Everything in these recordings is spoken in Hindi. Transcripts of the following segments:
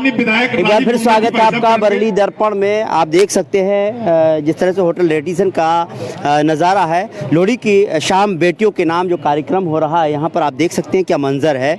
माननीय विधायक एक बार फिर स्वागत है आपका बरेली दर्पण में। आप देख सकते हैं जिस तरह से होटल रेडिसन का नज़ारा है। लोहड़ी की शाम बेटियों के नाम जो कार्यक्रम हो रहा है, यहाँ पर आप देख सकते हैं क्या मंजर है।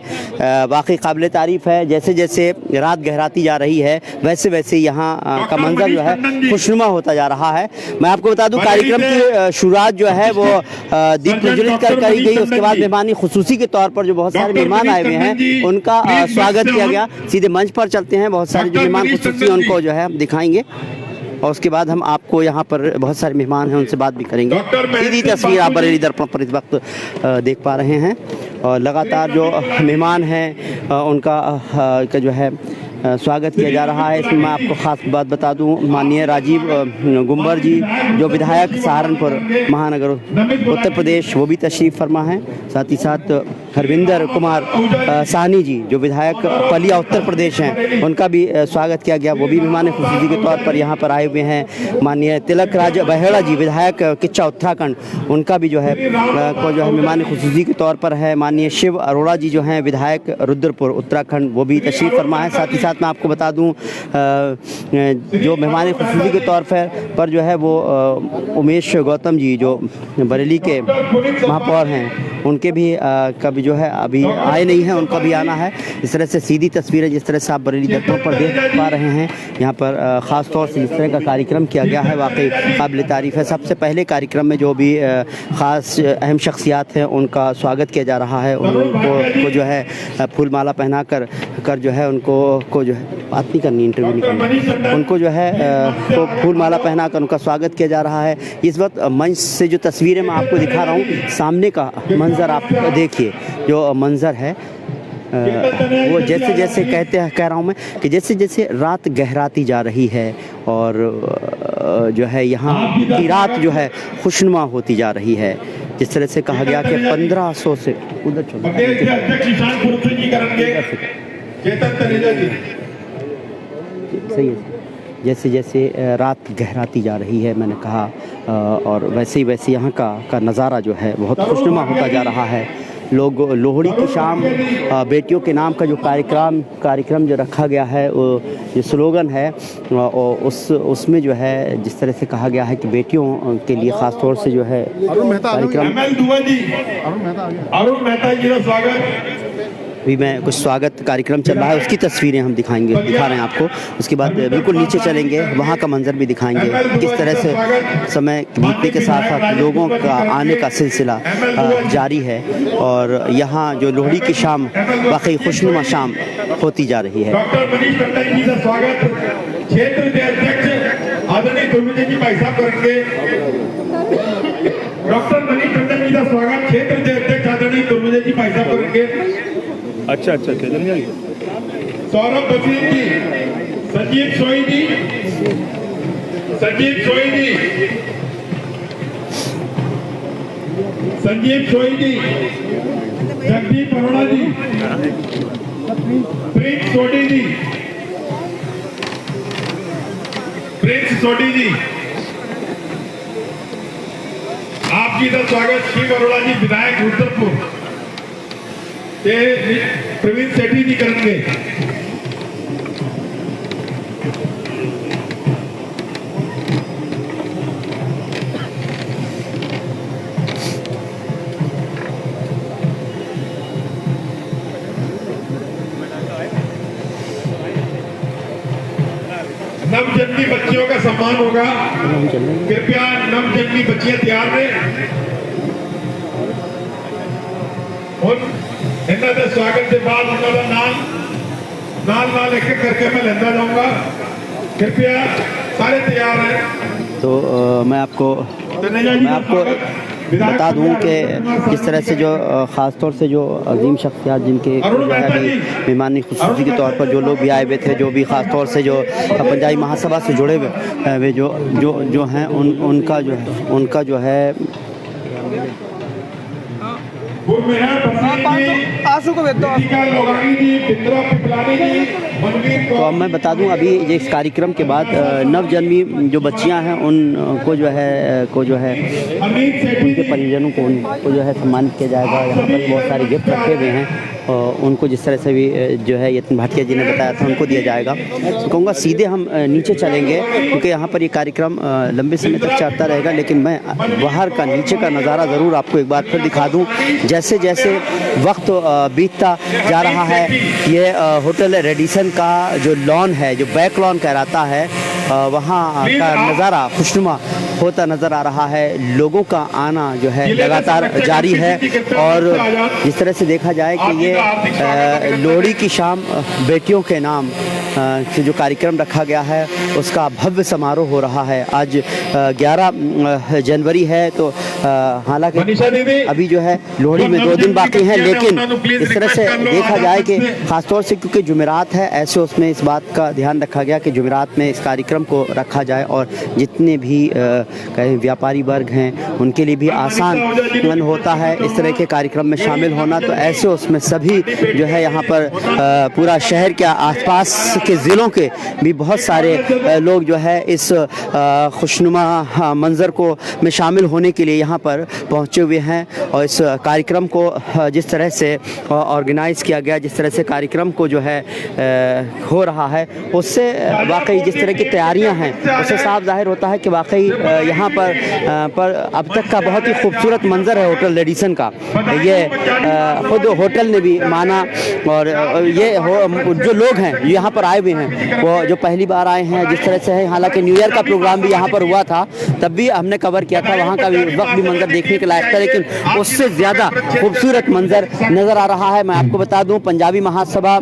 वाकई काबिल तारीफ़ है। जैसे जैसे रात गहराती जा रही है वैसे वैसे यहाँ का मंजर जो है खुशनुमा होता जा रहा है। मैं आपको बता दूं कार्यक्रम की शुरुआत जो है वो दीप प्रज्वलित कर करी गई। उसके बाद मेहमानी खुसूसी के तौर पर जो बहुत सारे मेहमान आए हुए हैं उनका स्वागत किया गया। सीधे मंच पर चलते हैं, बहुत सारे जो मेहमान खुसूसी हैं उनको जो है दिखाएंगे और उसके बाद हम आपको यहाँ पर बहुत सारे मेहमान हैं उनसे बात भी करेंगे। सीधी तस्वीर आप बरेली दर्पण पर इस वक्त देख पा रहे हैं और लगातार जो मेहमान हैं उनका का जो है स्वागत किया जा रहा है। इसमें मैं आपको ख़ास बात बता दूं, माननीय राजीव गुंबर जी जो विधायक सहारनपुर महानगर उत्तर प्रदेश वो भी तशरीफ़ फरमा हैं। साथ ही साथ हरविंदर कुमार साहनी जी जो विधायक पलिया उत्तर प्रदेश हैं उनका भी स्वागत किया गया। वो भी मेहमान खुसूसी के तौर पर यहाँ पर आए हुए हैं। माननीय तिलक राज बहेड़ा जी विधायक किच्चा उत्तराखंड, उनका भी जो है मेहमान खुसूसी के तौर पर है। माननीय शिव अरोड़ा जी जो हैं विधायक रुद्रपुर उत्तराखंड, वो भी तशरीफ़ फरमा है। साथ ही साथ मैं आपको बता दूं जो मेहमान खुसूसी के तौर पर जो है वो उमेश गौतम जी जो बरेली के महापौर हैं उनके भी कभी जो है अभी आए नहीं हैं, उनका भी आना है। इस तरह से सीधी तस्वीरें जिस तरह से आप बरेली दर्पण पर देख पा रहे हैं, यहाँ पर ख़ास तौर से इस तरह का कार्यक्रम किया गया है। वाकई काबिल तारीफ़ है। सबसे पहले कार्यक्रम में जो भी ख़ास अहम शख्सियात हैं उनका स्वागत किया जा रहा है। उनको जो है फूल माला पहना कर जो है उनको जो है बात नहीं करनी, इंटरव्यू नहीं करनी, उनको जो है तो फूल माला पहना कर उनका स्वागत किया जा रहा है। इस वक्त मंच से जो तस्वीरें मैं आपको दिखा रहा हूँ, सामने का मंजर आप देखिए। जो मंजर है वो जैसे जैसे कह रहा हूँ मैं कि जैसे जैसे रात गहराती जा रही है और जो है यहाँ की रात जो है खुशनुमा होती जा रही है। जिस तरह से कहा गया कि 1500 से उधर सही है। जैसे जैसे रात गहराती जा रही है मैंने कहा और वैसे ही वैसे यहाँ का नज़ारा जो है बहुत खुशनुमा होता जा रहा है। लोग लोहड़ी की शाम बेटियों के नाम का जो कार्यक्रम जो रखा गया है, वो जो स्लोगन है उसमें जो है जिस तरह से कहा गया है कि बेटियों के लिए ख़ास तौर से जो है कार्यक्रम। अरुण मेहता जी का स्वागत भी मैं कुछ स्वागत कार्यक्रम चल रहा है उसकी तस्वीरें हम दिखा रहे हैं आपको। उसके बाद बिल्कुल नीचे चलेंगे, वहाँ का मंजर भी दिखाएंगे किस तरह से समय बीतने के साथ साथ लोगों का आने का सिलसिला जारी है और यहाँ जो लोहड़ी की शाम वाकई खुशनुमा शाम होती जा रही है। डॉक्टर मनीष टंडन जी का स्वागत क्षेत्र के अध्यक्ष आदरणीय तुर्मुदे जी भाई साहब करेंगे। डॉक्टर मनीष टंडन जी का स्वागत क्षेत्र के अध्यक्ष आदरणीय तुर्मुदे जी भाई साहब करेंगे। अच्छा सौरभ बसीर जी, संजीव सोई जी, संजीव सोई जी, जगदीप अरोड़ा जी, प्रिंस सोडी जी, आप जी का स्वागत शिव अरोड़ा जी विधायक रुद्रपुर प्रवीण सेठी जी करेंगे। नवजन्मी बच्चियों का सम्मान होगा। कृपया नवजन्मी बच्चियां तैयार रहे। इन्हों के स्वागत के बाद उन्होंने नाल एक करके मैं लेंदा जाऊंगा। कृपया सारे तैयार हैं। तो मैं आपको बता दूं कि जिस तरह से जो ख़ास तौर से जो अजीम शख्सियात जिनके मेहमानी खुसूसी के तौर पर जो लोग भी आए हुए थे, जो भी ख़ास तौर से जो पंजाबी महासभा से जुड़े हुए जो हैं उनका जो है आंसू को भेज दो। तो अब मैं बता दूं, अभी इस कार्यक्रम के बाद नवजन्मी जो बच्चियां हैं उनको जो है उनके परिजनों को उनको जो है सम्मानित किया जाएगा। यहाँ पर बहुत सारे गिफ्ट रखे हुए हैं और उनको जिस तरह से भी जो है यतिन भाटिया जी ने बताया था उनको दिया जाएगा। तो कहूँगा सीधे हम नीचे चलेंगे क्योंकि यहाँ पर ये कार्यक्रम लंबे समय तक चलता रहेगा, लेकिन मैं बाहर का नीचे का नज़ारा ज़रूर आपको एक बार फिर दिखा दूँ। जैसे जैसे वक्त बीतता जा रहा है, ये होटल रेडिसन का जो लॉन है, जो बैक लॉन कहलाता है, वहाँ का नज़ारा खुशनुमा होता नज़र आ रहा है। लोगों का आना जो है लगातार जारी है और जिस तरह से देखा जाए कि ये लोहड़ी की शाम बेटियों के नाम से जो कार्यक्रम रखा गया है उसका भव्य समारोह हो रहा है। आज 11 जनवरी है, तो हालांकि अभी जो है लोहड़ी में 2 दिन बाकी हैं, लेकिन इस तरह से देखा जाए कि ख़ासतौर से क्योंकि जुमेरात है, ऐसे उसमें इस बात का ध्यान रखा गया कि जुमेरात में इस कार्यक्रम को रखा जाए और जितने भी कहीं व्यापारी वर्ग हैं उनके लिए भी आसान होता है इस तरह के कार्यक्रम में शामिल होना। तो ऐसे उसमें सभी जो है यहाँ पर पूरा शहर के आसपास के ज़िलों के भी बहुत सारे लोग जो है इस खुशनुमा मंज़र को में शामिल होने के लिए यहाँ पर पहुँचे हुए हैं। और इस कार्यक्रम को जिस तरह से ऑर्गेनाइज़ किया गया, जिस तरह से कार्यक्रम को जो है हो रहा है, उससे वाकई जिस तरह की तैयारियां हैं उससे साफ जाहिर होता है कि वाकई यहाँ पर अब तक का बहुत ही खूबसूरत मंजर है होटल रेडिसन का। ये खुद होटल ने भी माना और ये जो लोग हैं यहाँ पर आए हुए हैं वो जो पहली बार आए हैं जिस तरह से है, हालांकि न्यू ईयर का प्रोग्राम भी यहाँ पर हुआ था, तब भी हमने कवर किया था, वहाँ का भी उस वक्त भी मंजर देखने के लायक था, लेकिन उससे ज़्यादा खूबसूरत मंजर नज़र आ रहा है। मैं आपको बता दूँ, पंजाबी महासभा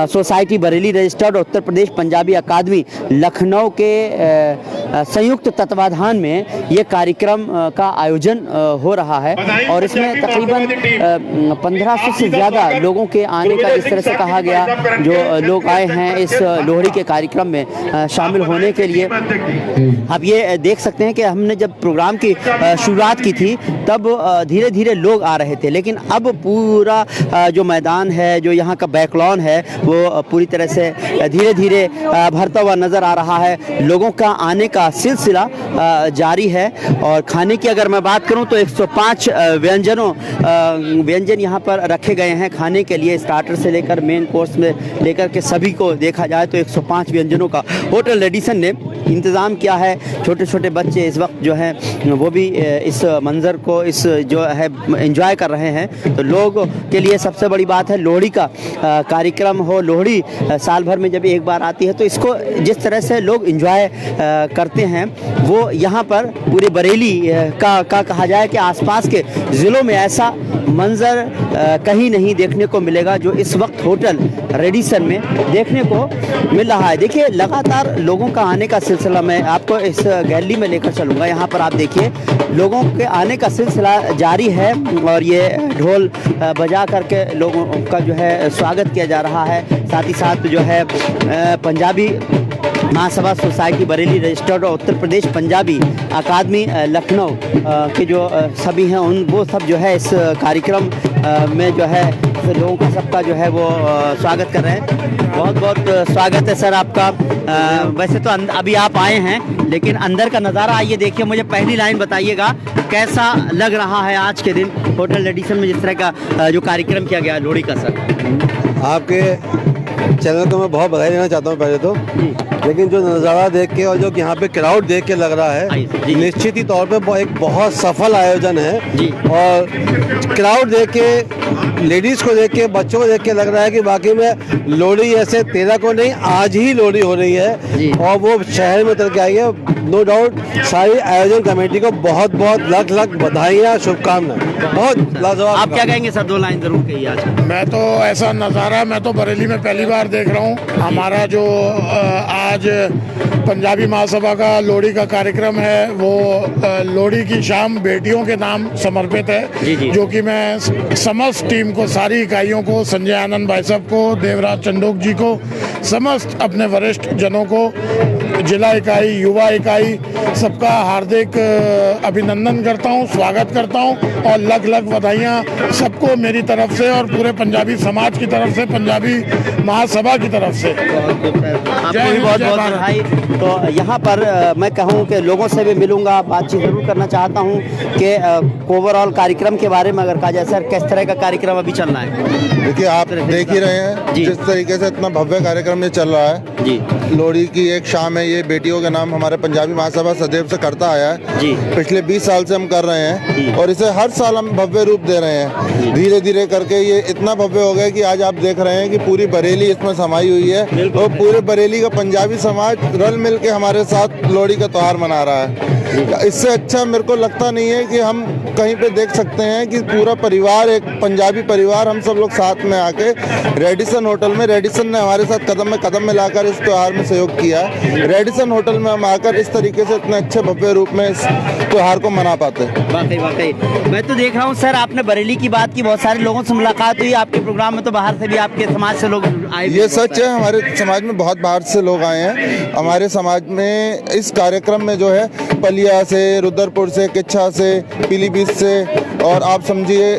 सोसाइटी बरेली रजिस्टर्ड उत्तर प्रदेश पंजाबी अकादमी लखनऊ के संयुक्त तत्वाधान में ये कार्यक्रम का आयोजन हो रहा है और इसमें तकरीबन 1500 से ज़्यादा लोगों के आने का जिस तरह से कहा गया, जो लोग आए हैं इस लोहड़ी के कार्यक्रम में शामिल होने के लिए। अब ये देख सकते हैं कि हमने जब प्रोग्राम की शुरुआत की थी तब धीरे धीरे लोग आ रहे थे, लेकिन अब पूरा जो मैदान है, जो यहाँ का बैकलॉन है, वो पूरी तरह से धीरे धीरे भरता हुआ नज़र आ रहा है। लोगों का आने का सिलसिला जारी है और खाने की अगर मैं बात करूं तो 105 व्यंजन यहाँ पर रखे गए हैं खाने के लिए, स्टार्टर से लेकर मेन कोर्स में लेकर के सभी को देखा जाए तो 105 व्यंजनों का होटल रेडिसन ने इंतज़ाम किया है। छोटे छोटे बच्चे इस वक्त जो हैं वो भी इस मंज़र को इस जो है एंजॉय कर रहे हैं। तो लोगों के लिए सबसे बड़ी बात है लोहड़ी का कार्यक्रम हो। लोहड़ी साल भर में जब एक बार आती है तो इसको जिस तरह से लोग एंजॉय करते हैं वो यहाँ पर पूरे बरेली का कहा जाए कि आसपास के ज़िलों में ऐसा मंज़र कहीं नहीं देखने को मिलेगा जो इस वक्त होटल रेडिसन में देखने को मिल रहा है। देखिए लगातार लोगों का आने का सिलसिला, मैं आपको इस गैलरी में लेकर चलूँगा। यहाँ पर आप देखिए लोगों के आने का सिलसिला जारी है और ये ढोल बजा करके लोगों का जो है स्वागत किया जा रहा है। साथ ही साथ जो है पंजाबी महासभा सोसाइटी बरेली रजिस्टर्ड और उत्तर प्रदेश पंजाबी अकादमी लखनऊ के जो सभी हैं वो सब जो है इस कार्यक्रम में जो है लोगों का सबका जो है वो स्वागत कर रहे हैं। बहुत बहुत स्वागत है सर आपका। वैसे तो अभी आप आए हैं, लेकिन अंदर का नज़ारा आइए देखिए। मुझे पहली लाइन बताइएगा कैसा लग रहा है आज के दिन होटल रेडिसन में जिस तरह का जो कार्यक्रम किया गया लोहड़ी का। सर आपके चैनल को मैं बहुत बधाई देना चाहता हूँ पहले तो, लेकिन जो नज़ारा देख के और जो यहाँ पे क्राउड देख के लग रहा है निश्चित ही तौर पे एक बहुत सफल आयोजन है जी। और क्राउड देख के, लेडीज़ को देख के, बच्चों को देख के लग रहा है कि वाकई में लोहड़ी ऐसे 13 को नहीं आज ही लोहड़ी हो रही है और वो शहर में उतर के आई है। नो डाउट सारी आयोजन कमेटी को बहुत बहुत लाख लाख बधाइयाँ, शुभकामनाएं। बहुत लाजवाब। आप क्या कहेंगे सर? 2 लाइन जरूर कहिए। आज मैं तो ऐसा नज़ारा मैं तो बरेली में पहली बार देख रहा हूँ। हमारा जो आज पंजाबी महासभा का लोहड़ी का कार्यक्रम है वो लोहड़ी की शाम बेटियों के नाम समर्पित है, जो कि मैं समस्त टीम को, सारी इकाइयों को, संजय आनंद भाई साहब को, देवराज चंडोक जी को, समस्त अपने वरिष्ठ जनों को जिला इकाई, युवा इकाई, सबका हार्दिक अभिनंदन करता हूँ, स्वागत करता हूँ और लग लग बधाइयाँ सबको मेरी तरफ से और पूरे पंजाबी समाज की तरफ से, पंजाबी महासभा की तरफ से। आपको भी हिंद, बहुत जय बहुत भारत। बधाई। तो यहाँ पर मैं कहूँ कि लोगों से भी मिलूंगा, बातचीत जरूर करना चाहता हूँ कि ओवरऑल कार्यक्रम के बारे में अगर कहा जाए सर, किस तरह का कार्यक्रम अभी चल रहा है? देखिए, आप देख ही रहे हैं जी। जिस तरीके से इतना भव्य कार्यक्रम ये चल रहा है। जी लोहड़ी की एक शाम है, ये बेटियों के नाम हमारे पंजाबी महासभा सदैव से करता आया है। जी। पिछले 20 साल से हम कर रहे जी। हैं और इसे हर साल हम भव्य रूप दे रहे हैं। धीरे धीरे करके ये इतना भव्य हो गया कि आज आप देख रहे हैं कि पूरी बरेली इसमें समाई हुई है और पूरे बरेली का पंजाबी समाज रल मिल के हमारे साथ लोहड़ी का त्यौहार मना रहा है। इससे अच्छा मेरे को लगता नहीं है कि हम कहीं पे देख सकते हैं कि पूरा परिवार, एक पंजाबी परिवार, हम सब लोग साथ में आके रेडिसन होटल में, रेडिसन ने हमारे साथ कदम में कदम मिलाकर इस त्यौहार में सहयोग किया है। रेडिसन होटल में हम आकर इस तरीके से इतने अच्छे भव्य रूप में इस त्यौहार को मना पाते हैं। वाकई वाकई मैं तो देख रहा हूँ सर, आपने बरेली की बात की, बहुत सारे लोगों से मुलाकात हुई आपके प्रोग्राम में, तो बाहर से भी आपके समाज से लोग आए। ये सच है, हमारे समाज में बहुत बाहर से लोग आए हैं। हमारे समाज में इस कार्यक्रम में जो है पलिया से, रुद्रपुर से, किच्छा से, पीलीभीत से और आप समझिए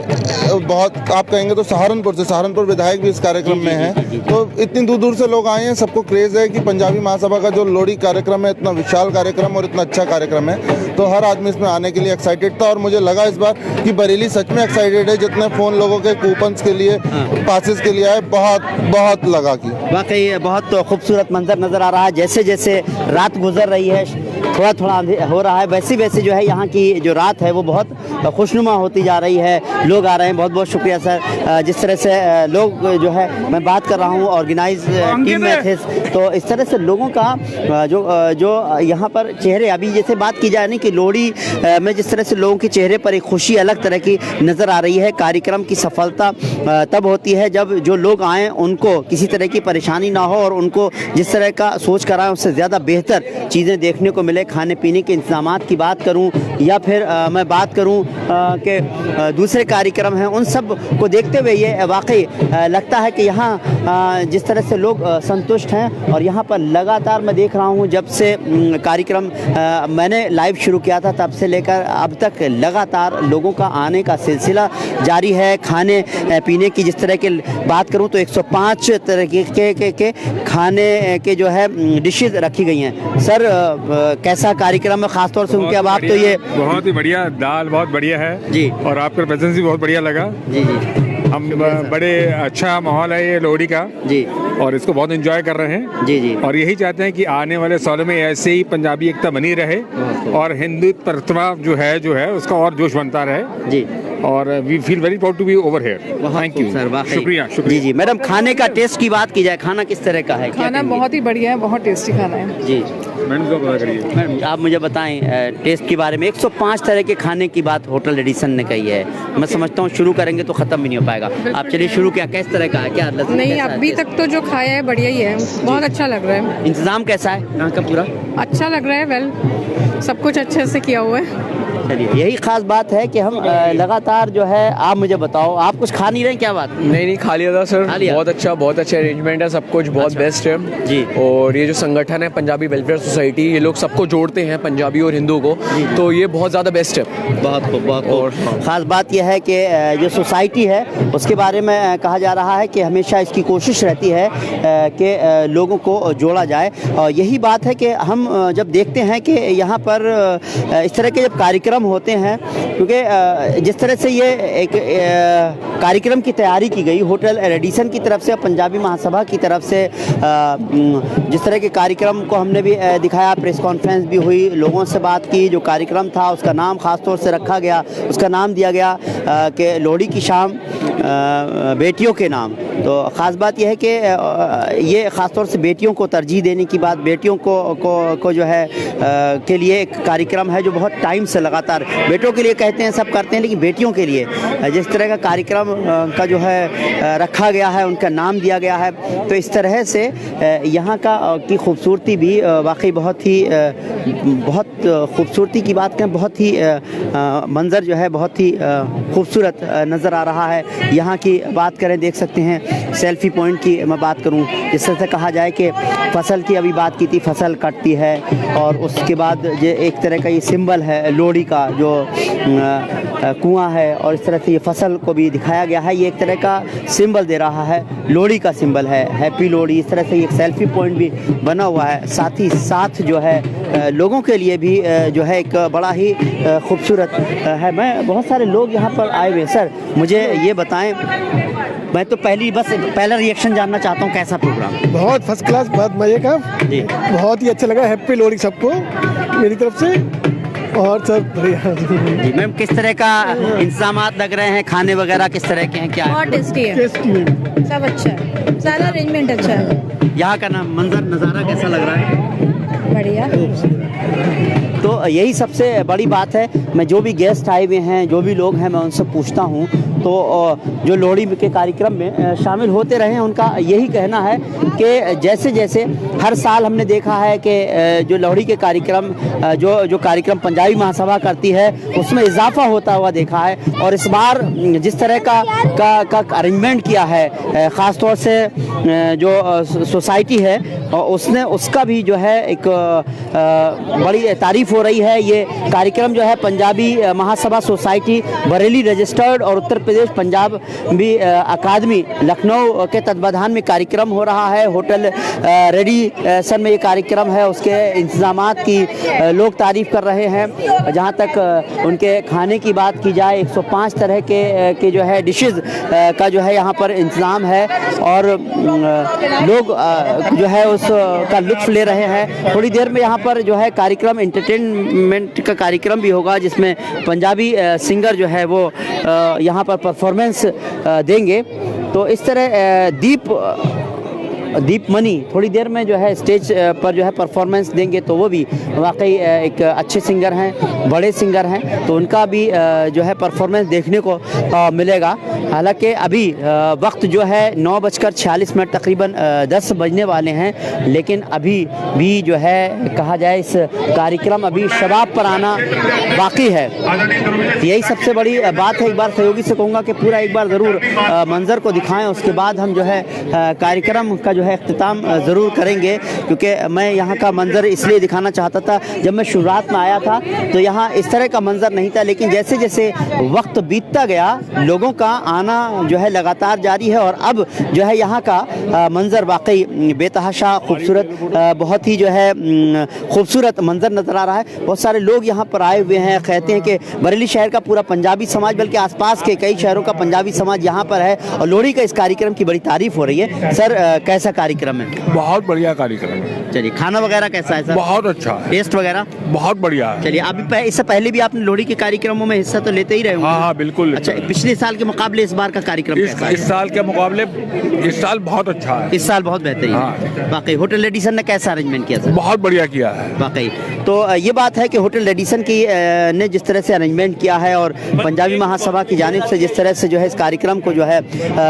बहुत, आप कहेंगे तो सहारनपुर से, सहारनपुर विधायक भी इस कार्यक्रम में है। तो इतनी दूर दूर से लोग आए हैं। सबको क्रेज है कि पंजाबी महासभा का जो लोहड़ी कार्यक्रम है, इतना विशाल कार्यक्रम और इतना अच्छा कार्यक्रम है, तो हर आदमी इसमें आने के लिए एक्साइटेड था। और मुझे लगा इस बार कि बरेली सच में एक्साइटेड है। जितने फोन लोगों के कूपन्स के लिए, पासेस के लिए आए, बहुत लगा कि वाकई बहुत खूबसूरत मंजर नज़र आ रहा है। जैसे जैसे रात गुजर रही है, थोड़ा थोड़ा हो रहा है, वैसे वैसे जो है यहाँ की जो रात है वो बहुत खुशनुमा होती जा रही है। लोग आ रहे हैं, बहुत बहुत शुक्रिया सर। जिस तरह से लोग जो है, मैं बात कर रहा हूँ ऑर्गेनाइज टीम में थे, तो इस तरह से लोगों का जो यहाँ पर चेहरे, अभी जैसे बात की जाए नहीं कि लोहड़ी में जिस तरह से लोगों के चेहरे पर एक खुशी अलग तरह की नज़र आ रही है। कार्यक्रम की सफलता तब होती है जब जो लोग आएँ उनको किसी तरह की परेशानी ना हो और उनको जिस तरह का सोच कर आए उससे ज़्यादा बेहतर चीज़ें देखने को मिले। खाने पीने के इंतजामात की बात करूं या फिर मैं बात करूं कि दूसरे कार्यक्रम हैं, उन सब को देखते हुए ये वाकई लगता है कि यहाँ जिस तरह से लोग संतुष्ट हैं। और यहाँ पर लगातार मैं देख रहा हूँ, जब से कार्यक्रम मैंने लाइव शुरू किया था तब से लेकर अब तक लगातार लोगों का आने का सिलसिला जारी है। खाने पीने की जिस तरह की बात करूँ तो 105 तरह के खाने के जो है डिशेज रखी गई हैं। सर कैसा कार्यक्रम है, खासतौर से उनके अब आप तो ये बहुत ही बढ़िया, दाल बहुत बढ़िया है जी, और आपका प्रेजेंस भी बहुत बढ़िया लगा जी जी। हम बड़े अच्छा माहौल है ये लोहड़ी का जी और इसको बहुत एंजॉय कर रहे हैं जी जी। और यही चाहते हैं कि आने वाले सालों में ऐसे ही पंजाबी एकता बनी रहे और हिंदू प्रतिमा जो है उसका और जोश बनता रहे जी। और we feel very proud to be over here. Thank you sir, वाकई शुक्रिया जी शुक्रिया। जी। मैडम, खाने का टेस्ट की बात की जाए, खाना किस तरह का है? खाना बहुत ही बढ़िया है, बहुत टेस्टी खाना है जी। मैडम को पता करिए। मैडम आप मुझे बताएं टेस्ट के बारे में। 105 तरह के खाने की बात होटल एडिसन ने कही है। मैं समझता हूँ शुरू करेंगे तो ख़त्म भी नहीं हो पाएगा। आप चलिए शुरू किया, किस तरह का है, क्या लज्जत नहीं, कैसा है अभी टेस्ट? तक तो जो खाया है बढ़िया ही है, बहुत अच्छा लग रहा है। इंतज़ाम कैसा है यहाँ का पूरा? अच्छा लग रहा है, वेल सब कुछ अच्छे से किया हुआ है। चलिए, यही खास बात है कि हम लगातार जो है, आप मुझे बताओ, आप कुछ खा नहीं रहे, क्या बात? नहीं खा लिया था सर। खा लिया? बहुत अच्छा अरेंजमेंट है, सब कुछ बहुत बेस्ट है जी। और ये जो संगठन है पंजाबी वेलफेयर सोसाइटी, ये लोग सबको जोड़ते हैं, पंजाबी और हिंदू को, तो ये बहुत ज़्यादा बेस्ट है। बहुत खूब, बहुत खूब। खास बात यह है कि जो सोसाइटी है उसके बारे में कहा जा रहा है कि हमेशा इसकी कोशिश रहती है कि लोगों को जोड़ा जाए। और यही बात है कि हम जब देखते हैं कि यहाँ पर इस तरह के जब कार्यक्रम होते हैं, क्योंकि जिस तरह से ये एक कार्यक्रम की तैयारी की गई होटल रेडिसन की तरफ से, पंजाबी महासभा की तरफ से, जिस तरह के कार्यक्रम को हमने भी दिखाया, प्रेस कॉन्फ्रेंस भी हुई, लोगों से बात की, जो कार्यक्रम था उसका नाम ख़ास तौर से रखा गया, उसका नाम दिया गया कि लोहड़ी की शाम बेटियों के नाम। तो ख़ास बात यह है कि ये ख़ास तौर से बेटियों को तरजीह देने की बात, बेटियों को जो है के लिए एक कार्यक्रम है जो बहुत टाइम से लगातार बेटों के लिए कहते हैं, सब करते हैं, लेकिन बेटियों बेटियों के लिए जिस तरह का कार्यक्रम का जो है रखा गया है, उनका नाम दिया गया है, तो इस तरह से यहाँ का की खूबसूरती भी वाकई बहुत खूबसूरती की बात करें, बहुत ही मंज़र जो है बहुत ही खूबसूरत नज़र आ रहा है। यहाँ की बात करें, देख सकते हैं सेल्फी पॉइंट की मैं बात करूँ, जिस तरह से कहा जाए कि फसल की अभी बात की थी, फसल कटती है और उसके बाद ये एक तरह का ये सिंबल है लोहड़ी का, जो कुआं है और इस तरह से ये फसल को भी दिखाया गया है। ये एक तरह का सिंबल दे रहा है, लोहड़ी का सिंबल है, हैप्पी लोहड़ी। इस तरह से एक सेल्फी पॉइंट भी बना हुआ है, साथ ही साथ जो है लोगों के लिए भी जो है एक बड़ा ही खूबसूरत है। मैं बहुत सारे लोग यहाँ पर आए हुए। सर मुझे ये बताएं, मैं तो पहला रिएक्शन जानना चाहता हूँ, कैसा प्रोग्राम? बहुत फर्स्ट क्लास, बहुत मजे का जी, बहुत ही अच्छा लगा। हैप्पी लोहड़ी सबको मेरी तरफ से, और सब बढ़िया। जी मैम, किस तरह का इंतजामात लग रहे हैं, खाने वगैरह किस तरह के हैं, क्या है? बहुत टेस्टी है, सब अच्छा है, सारा अरेंजमेंट अच्छा है। यहाँ का ना मंजर नज़ारा कैसा लग रहा है? बढ़िया। तो यही सबसे बड़ी बात है। मैं जो भी गेस्ट आए हुए हैं, जो भी लोग हैं, मैं उनसे पूछता हूँ तो जो लोहड़ी के कार्यक्रम में शामिल होते रहे हैं, उनका यही कहना है कि जैसे जैसे हर साल हमने देखा है कि जो लोहड़ी के कार्यक्रम जो कार्यक्रम पंजाबी महासभा करती है उसमें इजाफा होता हुआ देखा है, और इस बार जिस तरह का अरेंजमेंट किया है, ख़ास तौर से जो सोसाइटी है उसने, उसका भी जो है एक बड़ी तारीफ़ हो रही है। ये कार्यक्रम जो है पंजाबी महासभा सोसाइटी बरेली रजिस्टर्ड और उत्तर प्रदेश पंजाब भी अकादमी लखनऊ के तत्वाधान में कार्यक्रम हो रहा है। होटल रेडिसन में ये कार्यक्रम है, उसके इंतजामात की लोग तारीफ़ कर रहे हैं। जहाँ तक उनके खाने की बात की जाए, 105 तरह के जो है डिशेज़ का जो है यहाँ पर इंतज़ाम है, और लोग जो है उसका लुत्फ़ ले रहे हैं। थोड़ी देर में यहाँ पर जो है कार्यक्रम एंटरटेनमेंट का कार्यक्रम भी होगा, जिसमें पंजाबी सिंगर जो है वो यहाँ पर परफॉर्मेंस देंगे। तो इस तरह दीप मनी थोड़ी देर में जो है स्टेज पर जो है परफॉर्मेंस देंगे, तो वो भी वाकई एक अच्छे सिंगर हैं, बड़े सिंगर हैं, तो उनका भी जो है परफॉर्मेंस देखने को मिलेगा। हालांकि अभी वक्त जो है 9:46 तकरीबन 10 बजने वाले हैं, लेकिन अभी भी जो है कहा जाए इस कार्यक्रम अभी शबाब पर आना बाकी है। यही सबसे बड़ी बात है। एक बार सहयोगी से कहूँगा कि पूरा एक बार ज़रूर मंज़र को दिखाएं, उसके बाद हम जो है कार्यक्रम का जो है इख्तिताम ज़रूर करेंगे, क्योंकि मैं यहाँ का मंज़र इसलिए दिखाना चाहता था। जब मैं शुरुआत में आया था तो यहाँ इस तरह का मंज़र नहीं था, लेकिन जैसे जैसे वक्त बीतता गया, लोगों का आना जो है लगातार जारी है, और अब जो है यहाँ का मंज़र वाकई बेतहाशा खूबसूरत, बहुत ही जो है खूबसूरत मंज़र नज़र आ रहा है। बहुत सारे लोग यहाँ पर आए हुए हैं। कहते हैं कि बरेली शहर का पूरा पंजाबी समाज, बल्कि आसपास के कई शहरों का पंजाबी समाज यहाँ पर है, और लोहड़ी का इस कार्यक्रम की बड़ी तारीफ़ हो रही है। सर कैसा कार्यक्रम है? बहुत बढ़िया कार्यक्रम है। चलिए, खाना वगैरह कैसा है सर? बहुत अच्छा है। टेस्ट वगैरह बहुत बढ़िया है। चलिए, अभी इससे पहले भी आपने लोहड़ी के कार्यक्रमों में हिस्सा तो लेते ही रहे होंगे? हाँ बिल्कुल। अच्छा, पिछले साल के मुकाबले इस बार का कार्यक्रम कैसा है? इस साल के मुकाबले इस साल बहुत अच्छा है। इस साल बहुत बेहतरीन है वाकई। होटल रेडिसन ने कैसा अरेंजमेंट किया सर? बहुत बढ़िया किया है वाकई। तो ये बात है कि होटल रेडिसन की ने जिस तरह से अरेंजमेंट किया है, और पंजाबी महासभा की जानिब से जिस तरह से जो है इस कार्यक्रम को जो है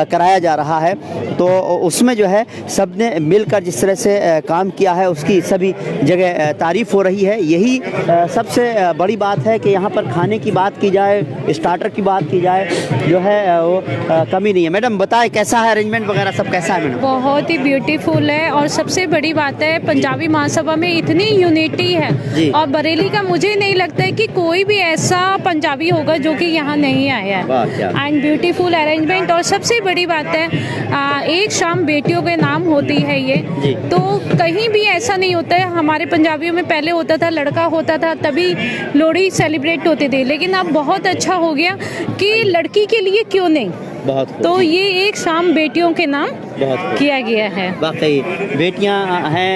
कराया जा रहा है, तो उसमें जो है सब ने मिलकर जिस तरह से काम किया है, उसकी सभी जगह तारीफ़ हो रही है। यही सबसे बड़ी बात है कि यहाँ पर खाने की बात की जाए, स्टार्टर की बात की जाए, जो है वो कमी नहीं है। मैडम बताएं कैसा है अरेंजमेंट वगैरह, सब कैसा है मैडम? बहुत ही ब्यूटीफुल है, और सबसे बड़ी बात है पंजाबी महासभा में इतनी यूनिटी है, और बरेली का मुझे नहीं लगता है कि कोई भी ऐसा पंजाबी होगा जो कि यहाँ नहीं आया है। एंड ब्यूटीफुल अरेंजमेंट, और सबसे बड़ी बात है एक शाम बेटियों के नाम होती है ये, तो कहीं भी ऐसा नहीं होता है। हमारे पंजाबियों में पहले होता था लड़का होता था तभी लोहड़ी सेलिब्रेट होते थे, लेकिन अब बहुत अच्छा हो गया कि लड़की के लिए क्यों नहीं, तो ये एक शाम बेटियों के नाम किया गया है। वाकई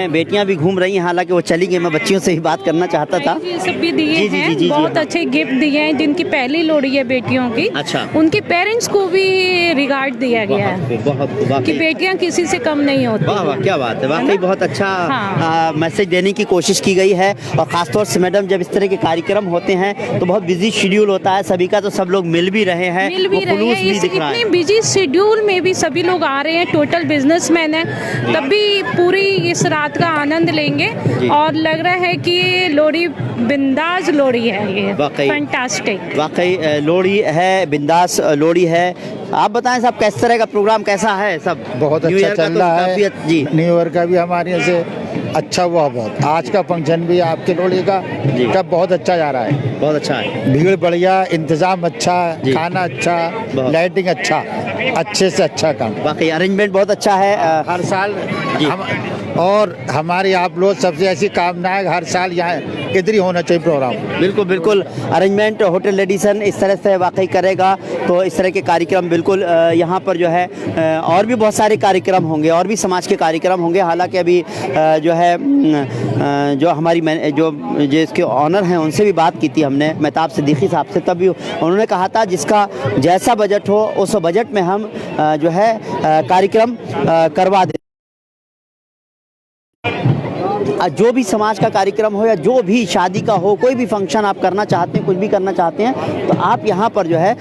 बेटियां भी घूम रही हैं, हालांकि वो चली गई, मैं बच्चियों से ही बात करना चाहता था। ये सब भी दिए जी, जी, हैं, जी, जी, बहुत हाँ। अच्छे गिफ्ट दिए हैं। जिनकी पहली लोहड़ी है बेटियों की, अच्छा। उनके पेरेंट्स को भी रिगार्ड दिया गया है बहुत कि बेटियां किसी से कम नहीं होती। वाह वाह, क्या बात है, वाकई बहुत अच्छा हाँ। मैसेज देने की कोशिश की गई है। और खासतौर से मैडम, जब इस तरह के कार्यक्रम होते हैं तो बहुत बिजी शेड्यूल होता है सभी का, तो सब लोग मिल भी रहे हैं, मिल भी वो रहे खुलूस हैं। भी दिख रहा इतने है। बिजी शेड्यूल में भी सभी लोग आ रहे हैं, टोटल बिजनेसमैन है, तब भी पूरी इस रात का आनंद लेंगे। और लग रहा है कि ये लोहड़ी बिंदास लोहड़ी है, ये वाकई फैंटास्टिक। वाकई लोहड़ी है, बिंदास लोहड़ी है। आप बताएं साहब, किस तरह का प्रोग्राम कैसा है? सब बहुत न्यू अच्छा ईयर का चल तो रहा काफी है। जी, न्यू ईयर का भी हमारे यहाँ से अच्छा हुआ बहुत। आज का फंक्शन भी आपके लोहड़ी का बहुत अच्छा जा रहा है, बहुत अच्छा है। भीड़ बढ़िया, इंतजाम अच्छा, जी। खाना अच्छा, बहुत। लाइटिंग अच्छा, अच्छे से अच्छा काम। वाकई अरेंजमेंट बहुत अच्छा है। हर साल जी। और हमारी आप लोग सबसे ऐसी कामना है, हर साल यहाँ इधर ही होना चाहिए प्रोग्राम। बिल्कुल बिल्कुल, अरेंजमेंट होटल रेडिसन इस तरह से वाकई करेगा तो इस तरह के कार्यक्रम बिल्कुल यहाँ पर जो है और भी बहुत सारे कार्यक्रम होंगे, और भी समाज के कार्यक्रम होंगे। हालांकि अभी जो है जो हमारी जो इसके ऑनर हैं उनसे भी बात की थी हमने, मेहताब सिद्दीकी साहब से, तभी उन्होंने कहा था जिसका जैसा बजट हो उस बजट में हम जो है कार्यक्रम करवा दें। जो भी समाज का कार्यक्रम हो या जो भी शादी का हो, कोई भी फंक्शन आप करना चाहते हैं, कुछ भी करना चाहते हैं, तो आप यहाँ पर जो है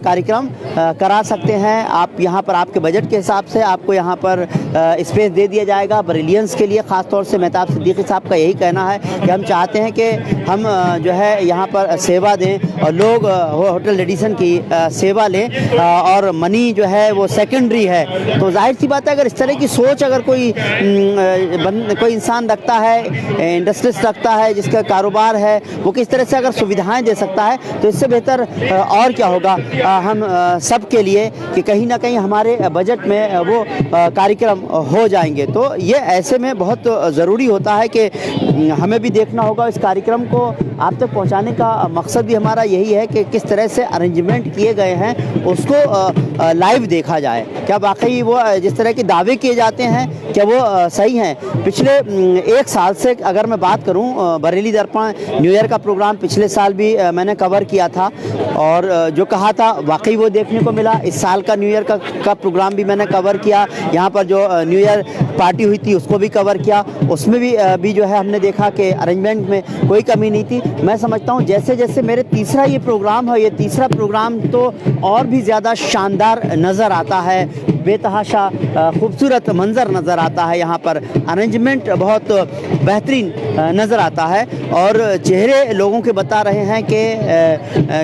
कार्यक्रम करा सकते हैं। आप यहाँ पर आपके बजट के हिसाब से आपको यहाँ पर स्पेस दे दिया जाएगा। बरेलियंस के लिए ख़ास तौर से मेहताब सिद्दीकी साहब का यही कहना है कि हम चाहते हैं कि हम जो है यहाँ पर सेवा दें और लोग होटल रेडिसन की सेवा लें, और मनी जो है वो सेकेंडरी है। तो जाहिर सी बात है, अगर इस तरह की सोच अगर कोई इंसान रखता है, इंडस्ट्रीज रखता है, जिसका कारोबार है, वो किस तरह से अगर सुविधाएं दे सकता है, तो इससे बेहतर और क्या होगा हम सब के लिए कि कहीं ना कहीं हमारे बजट में वो कार्यक्रम हो जाएंगे। तो ये ऐसे में बहुत ज़रूरी होता है कि हमें भी देखना होगा इस कार्यक्रम को आप तक पहुंचाने का मकसद भी हमारा यही है कि किस तरह से अरेंजमेंट किए गए हैं उसको लाइव देखा जाए। क्या वाकई वो जिस तरह के दावे किए जाते हैं क्या वो सही हैं? पिछले एक साल से अगर मैं बात करूं, बरेली दर्पण न्यू ईयर का प्रोग्राम पिछले साल भी मैंने कवर किया था, और जो कहा था वाकई वो देखने को मिला। इस साल का न्यू ईयर का प्रोग्राम भी मैंने कवर किया। यहाँ पर जो न्यू ईयर पार्टी हुई थी उसको भी कवर किया, उसमें भी जो है हमने देखा कि अरेंजमेंट में कोई कमी नहीं थी। मैं समझता हूँ जैसे जैसे मेरे तीसरा ये प्रोग्राम है, ये तीसरा प्रोग्राम तो और भी ज़्यादा शानदार नज़र आता है, बेतहाशा खूबसूरत मंजर नज़र आता है। यहाँ पर अरेंजमेंट बहुत बेहतरीन नज़र आता है, और चेहरे लोगों के बता रहे हैं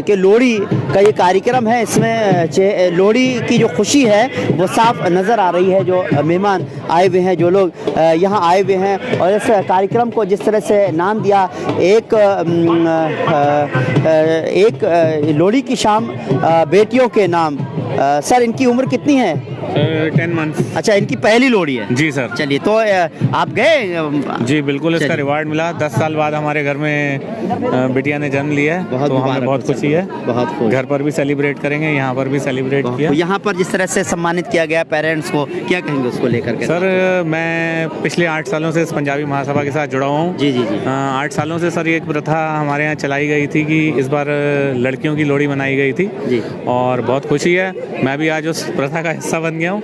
कि लोहड़ी का ये कार्यक्रम है, इसमें लोहड़ी की जो खुशी है वो साफ नज़र आ रही है। जो मेहमान आए हुए हैं, जो लोग यहाँ आए हुए हैं, और इस कार्यक्रम को जिस तरह से नाम दिया एक लोहड़ी की शाम बेटियों के नाम। सर, इनकी उम्र कितनी है? 10 मंथ्स। अच्छा, इनकी पहली लोहड़ी है? जी सर। चलिए, तो आप गए? जी बिल्कुल, इसका रिवार्ड मिला। 10 साल बाद हमारे घर में बिटिया ने जन्म लिया है, तो हमें बहुत खुशी है। बहुत खुश। घर पर भी सेलिब्रेट करेंगे, यहाँ पर भी सेलिब्रेट किया। यहाँ पर जिस तरह से सम्मानित किया गया पेरेंट्स को, क्या कहेंगे उसको लेकर के? सर, मैं पिछले 8 सालों से इस पंजाबी महासभा के साथ जुड़ा हूँ। जी जी जी। 8 सालों से सर ये एक प्रथा हमारे यहाँ चलाई गई थी कि इस बार लड़कियों की लोहड़ी मनाई गई थी जी, और बहुत खुशी है। मैं भी आज उस प्रथा का हिस्सा बन गया हूँ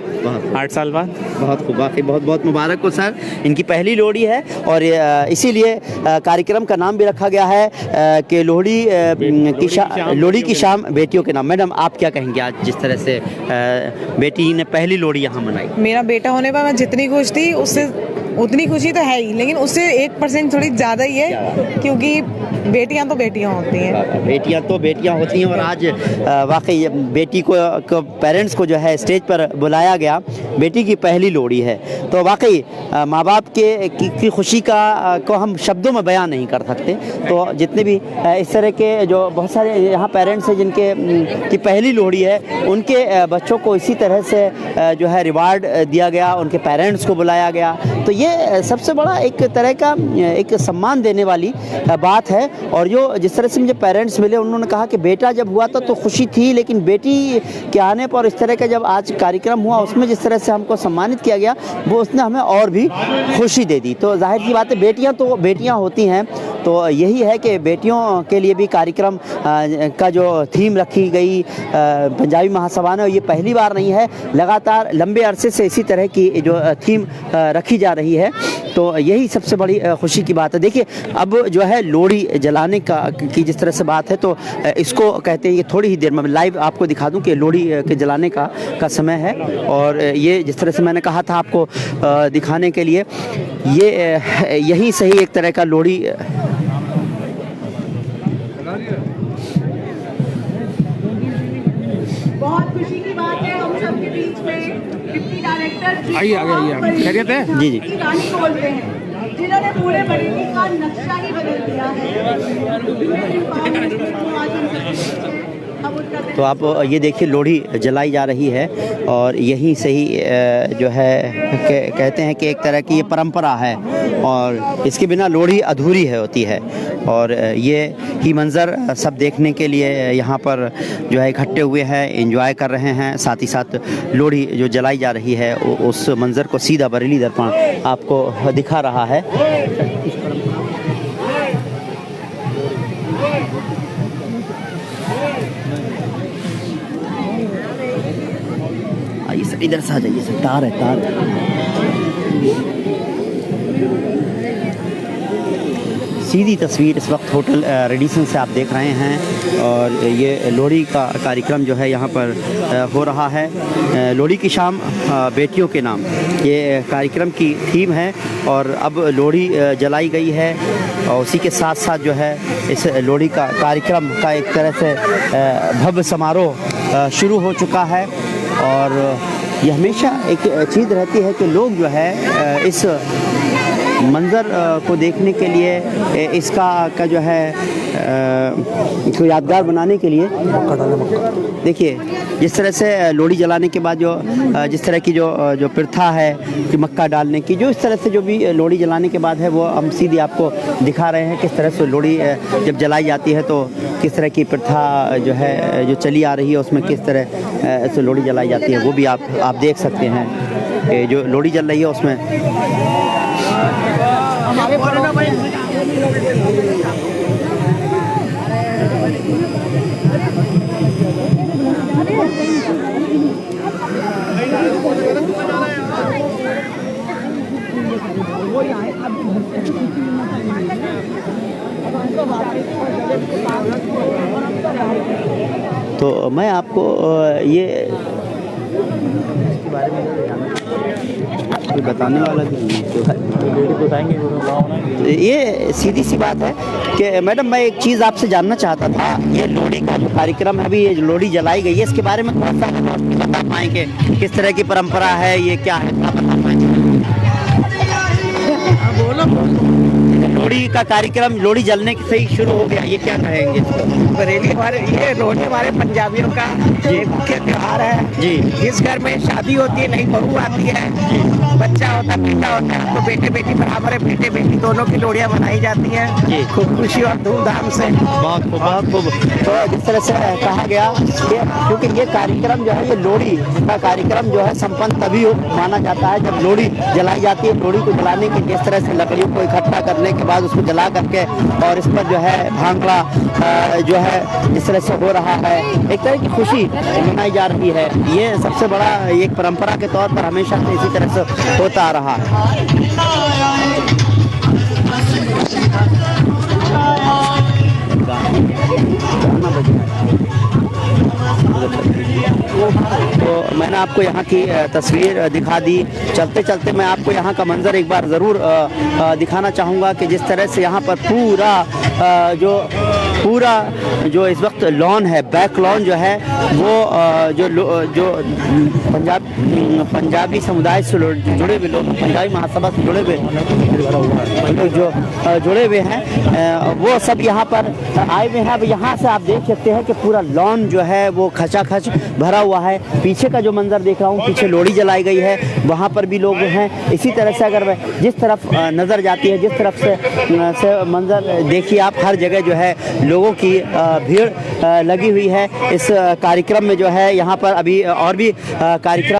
8 साल बाद। बहुत खूब, वाकई बहुत बहुत मुबारक हो सर। इनकी पहली लोहड़ी है, और इसीलिए कार्यक्रम का नाम भी रखा गया है कि लोहड़ी की शाम बेटियों के नाम। मैडम, आप क्या कहेंगे आज जिस तरह से बेटी ने पहली लोहड़ी यहाँ मनाई? मेरा बेटा होने पर मैं जितनी खुश थी उससे उतनी खुशी तो है ही, लेकिन उससे 1% थोड़ी ज़्यादा ही है, क्योंकि बेटियां तो बेटियां होती हैं। बेटियां तो बेटियां होती हैं, और आज वाकई बेटी को पेरेंट्स को जो है स्टेज पर बुलाया गया। बेटी की पहली लोहड़ी है, तो वाकई माँ बाप की खुशी को हम शब्दों में बयान नहीं कर सकते। तो जितने भी इस तरह के जो बहुत सारे यहाँ पेरेंट्स हैं जिनके की पहली लोहड़ी है, उनके बच्चों को इसी तरह से जो है रिवार्ड दिया गया, उनके पेरेंट्स को बुलाया गया। तो ये सबसे बड़ा एक तरह का एक सम्मान देने वाली बात है, और जो जिस तरह से मुझे पेरेंट्स मिले उन्होंने कहा कि बेटा जब हुआ था तो खुशी थी, लेकिन बेटी के आने पर इस तरह का जब आज कार्यक्रम हुआ उसमें जिस तरह से हमको सम्मानित किया गया वो उसने हमें और भी खुशी दे दी। तो जाहिर सी बात है बेटियां तो बेटियां होती हैं, तो यही है कि बेटियों के लिए भी कार्यक्रम का जो थीम रखी गई पंजाबी महासभा ने, ये पहली बार नहीं है, लगातार लंबे अरसे से इसी तरह की जो थीम रखी जा रही है। तो यही सबसे बड़ी खुशी की बात है। देखिए अब जो है लोहड़ी जलाने की जिस तरह से बात है तो इसको कहते हैं, ये थोड़ी ही देर में लाइव आपको दिखा दूं कि लोहड़ी के जलाने का समय है। और ये जिस तरह से मैंने कहा था आपको दिखाने के लिए, ये यही सही एक तरह का लोहड़ी बहुत खुशी की बात है हम सबके बीच में डिप्टी डायरेक्टर आइए खैरियत है जी रानी बोलते हैं, जिन्होंने पूरे बरेली का नक्शा ही बदल दिया है। तो आप ये देखिए लोहड़ी जलाई जा रही है और यही सही जो है कहते हैं कि एक तरह की ये परंपरा है और इसके बिना लोहड़ी अधूरी है होती है। और ये ही मंज़र सब देखने के लिए यहाँ पर जो है इकट्ठे हुए हैं, एंजॉय कर रहे हैं। साथ ही साथ लोहड़ी जो जलाई जा रही है उस मंज़र को सीधा बरेली दर्पण आपको दिखा रहा है। आइए सर इधर से आ जाइए सर, तार है। सीधी तस्वीर इस वक्त होटल रेडिसन से आप देख रहे हैं और ये लोहड़ी का कार्यक्रम जो है यहाँ पर हो रहा है। लोहड़ी की शाम बेटियों के नाम ये कार्यक्रम की थीम है और अब लोहड़ी जलाई गई है और उसी के साथ साथ जो है इस लोहड़ी का कार्यक्रम का एक तरह से भव्य समारोह शुरू हो चुका है। और ये हमेशा एक चीज़ रहती है कि लोग जो है इस मंज़र को देखने के लिए इसका जो है इसको यादगार बनाने के लिए देखिए जिस तरह से लोहड़ी जलाने के बाद जो जिस तरह की जो प्रथा है कि मक्का डालने की, जो इस तरह से जो भी लोहड़ी जलाने के बाद है वो हम सीधी आपको दिखा रहे हैं किस तरह से लोहड़ी जब जलाई जाती है तो किस तरह की प्रथा जो है जो चली आ रही है उसमें किस तरह से लोहड़ी जलाई जाती है वो भी आप देख सकते हैं। जो लोहड़ी जल रही है उसमें तो मैं आपको ये इसके बारे में कोई बताने वाला भी नहीं है। ये सीधी सी बात है कि मैडम मैं एक चीज़ आपसे जानना चाहता था, ये लोहड़ी का जो कार्यक्रम है अभी ये लोहड़ी जलाई गई है इसके बारे में थोड़ा सा बता पाएंगे किस तरह की परंपरा है, ये क्या है, बता पाएंगे? लोहड़ी का कार्यक्रम लोहड़ी जलने से ही शुरू हो गया, ये क्या कहेंगे? बरेली हमारे ये लोहड़ी हमारे पंजाबियों का एक मुख्य त्योहार है जी। जिस घर में शादी होती है, नई बहू आती है, बच्चा होता है, बेटा होता है, तो बेटे बेटी बराबर है, बेटे बेटी दोनों की लोहड़ियाँ मनाई जाती हैं खूब खुशी और धूमधाम से। बहुत खूब। तो जिस तरह से कहा गया क्योंकि ये कार्यक्रम जो है ये लोहड़ी का कार्यक्रम जो है संपन्न तभी माना जाता है जब लोहड़ी जलाई जाती है। लोहड़ी को जलाने के जिस तरह से लकड़ियों को इकट्ठा करने के बाद उसको जला करके और इस पर जो है भांगड़ा जो है इस तरह से हो रहा है, एक तरह की खुशी मनाई जा रही है। ये सबसे बड़ा एक परंपरा के तौर पर हमेशा से इसी तरह से होता आ रहा है। तो मैंने आपको यहाँ की तस्वीर दिखा दी। चलते चलते मैं आपको यहाँ का मंजर एक बार ज़रूर दिखाना चाहूँगा कि जिस तरह से यहाँ पर पूरा जो पूरा जो इस वक्त लॉन है, बैक लॉन जो है वो जो पंजाबी समुदाय से जुड़े हुए लोग, पंजाबी महासभा से जुड़े हुए जो जुड़े हुए हैं वो सब यहाँ पर आए हुए हैं। अब यहाँ से आप देख सकते हैं कि पूरा लॉन जो है वो खचाखच भरा हुआ है। पीछे का जो मंजर देख रहा हूँ, पीछे लोहड़ी जलाई गई है, वहाँ पर भी लोग हैं। इसी तरह से अगर जिस तरफ नज़र जाती है, जिस तरफ से मंजर देखिए आप, हर जगह जो है लोगों की भीड़ लगी हुई है इस कार्यक्रम में जो है। यहाँ पर अभी और भी कार्यक्रम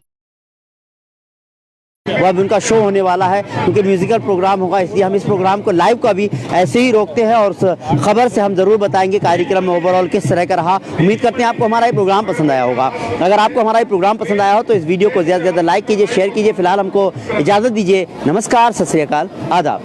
वो अब उनका शो होने वाला है, क्योंकि म्यूजिकल प्रोग्राम होगा, इसलिए हम इस प्रोग्राम को लाइव को अभी ऐसे ही रोकते हैं और उस खबर से हम ज़रूर बताएंगे कार्यक्रम में ओवरऑल किस तरह का रहा। उम्मीद करते हैं आपको हमारा ये प्रोग्राम पसंद आया होगा। अगर आपको हमारा ये प्रोग्राम पसंद आया हो तो इस वीडियो को ज़्यादा से ज़्यादा लाइक कीजिए, शेयर कीजिए। फिलहाल हमको इजाज़त दीजिए। नमस्कार, सत श्री अकाल, आदाब।